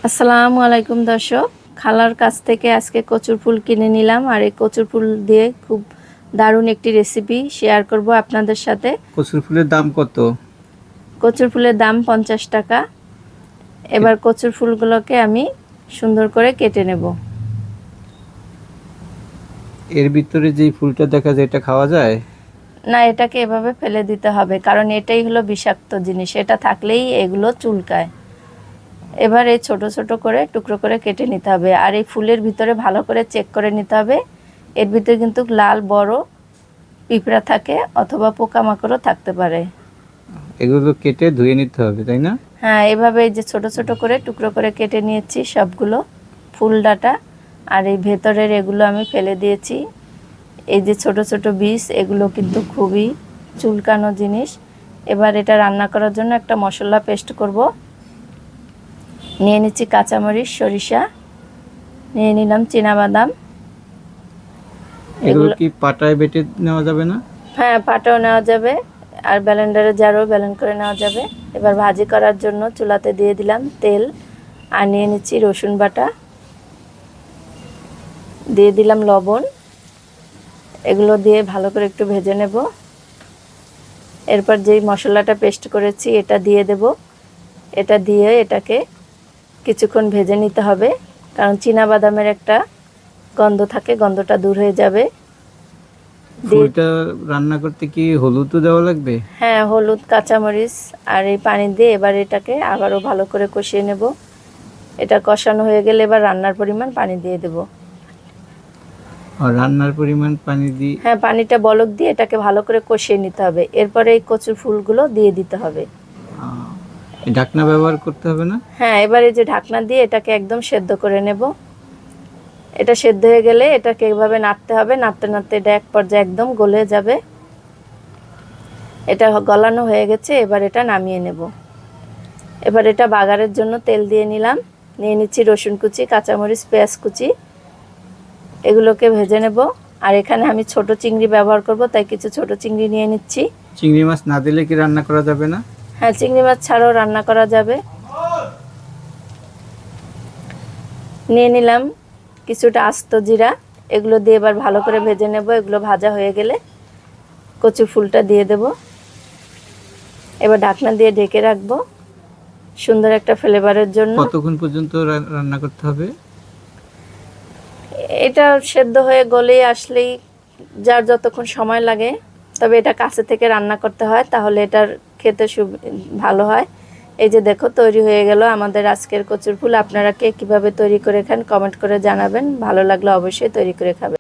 আসসালামু আলাইকুম দর্শক, খালার কাছ থেকে আজকে কচুর ফুল কিনে নিলাম। আর এই কচুর ফুল দিয়ে খুব দারুণ একটি রেসিপি শেয়ার করব আপনাদের সাথে। কচুর ফুলের দাম কত? কচুর ফুলের দাম 50 টাকা। এবার কচুর ফুলগুলোকে আমি সুন্দর করে কেটে নেব। এর ভিতরে যেই ফুলটা দেখা যায় এটা খাওয়া যায়? না, এটাকে এভাবে ফেলে দিতে হবে, কারণ এটাই হলো বিষাক্ত জিনিস, এটা থাকলেই এগুলো চুলকায়। এবার এই ছোট ছোট করে টুকরো করে কেটে নিতে হবে। আর এই ফুলের ভিতরে ভালো করে চেক করে নিতে হবে, এর ভিতরে কিন্তু লাল বড় পিঁপড়া থাকে অথবা পোকামাকড়ও থাকতে পারে। এগুলো কেটে ধুয়ে নিতে হবে, তাই না? হ্যাঁ, এভাবে এই যে ছোট ছোট করে টুকরো করে কেটে নিয়েছি সবগুলো ফুল ডাঁটা। আর এই ভেতরের এগুলো আমি ফেলে দিয়েছি। এই যে ছোট ছোট বীজ, এগুলো কিন্তু খুবই চুলকানো জিনিস। এবার এটা রান্না করার জন্য একটা মশলা পেস্ট করব। নিয়ে নিচ্ছি কাঁচামরিচ, সরিষা, নিয়ে নিলাম চীনাবাদাম। এগুলো কি পাটায় বেটে নেওয়া যাবে না? হ্যাঁ, পাটাও নেওয়া যাবে, আর ব্লেন্ডারে জারও ব্লেন্ড করে নেওয়া যাবে। এবার ভাজি করার জন্য চুলাতে দিয়ে দিলাম তেল, আর নিয়ে নিচ্ছি রসুন বাটা, দিয়ে দিলাম লবণ। এগুলো দিয়ে ভালো করে একটু ভেজে নেব। এরপর যেই মশলাটা পেস্ট করেছি এটা দিয়ে দেব। এটা দিয়ে এটাকে কিছুক্ষণ ভেজে নিতে হবে, কারণ চীনাবাদামের একটা গন্ধ থাকে, গন্ধটা দূর হয়ে যাবে। ফুলটা রান্না করতে কি হলুদও দেওয়া লাগবে? হ্যাঁ, হলুদ, কাঁচামরিচ আর এই পানি দিয়ে এবার এটাকে আবারও ভালো করে কষিয়ে নেব। এটা কষানো হয়ে গেলে এবার রান্নার পরিমাণ পানি দিয়ে দেব। আর রান্নার পরিমাণ পানি দিয়ে? হ্যাঁ, পানিটা বলক দিয়ে এটাকে ভালো করে কষিয়ে নিতে হবে। এরপরে এই কচুর ফুলগুলো দিয়ে দিতে হবে। ঢাকনা ব্যবহার করতে হবে না? হ্যাঁ, এবার এই যে ঢাকনা দিয়ে এটাকে একদম সেদ্ধ করে নেব। এটা সেদ্ধ হয়ে গেলে এটাকে এভাবে নাড়তে হবে, নাড়তে নাড়তে এটা এক পর্যায়ে একদম গলে যাবে। এটা গলানো হয়ে গেছে, এবার এটা নামিয়ে নেব। এবার এটা বাগারের জন্য তেল দিয়ে নিলাম। নিয়ে নিচ্ছি রসুন কুচি, কাঁচামরিচ, পেঁয়াজ কুচি, এগুলোকে ভেজে নেব। আর এখানে আমি ছোট চিংড়ি ব্যবহার করব, তাই কিছু ছোট চিংড়ি নিয়ে নিচ্ছি। চিংড়ি মাছ না দিলে কি রান্না করা যাবে না? হ্যাঁ, চিংড়ি মাছ ছাড়াও রান্না করা যাবে। নিয়ে নিলাম কিছুটা আস্ত জিরা, এগুলো দিয়ে এবার ভালো করে ভেজে নেব। এগুলো ভাজা হয়ে গেলে কচু ফুলটা দিয়ে দেব। এবার ঢাকনা দিয়ে ঢেকে রাখবো সুন্দর একটা ফ্লেভারের জন্য। কতক্ষণ পর্যন্ত রান্না করতে হবে? এটা সেদ্ধ হয়ে গলে আসলেই যার যতক্ষণ সময় লাগে, তবে এটা কাছে থেকে রান্না করতে হয়, তাহলে এটার খেতে ভালো হয়। এই যে দেখো, তৈরি হয়ে গেল আমাদের আজকের কচুর ফুল। আপনারা কে কীভাবে তৈরি করে খান কমেন্ট করে জানাবেন। ভালো লাগলে অবশ্যই তৈরি করে খাবেন।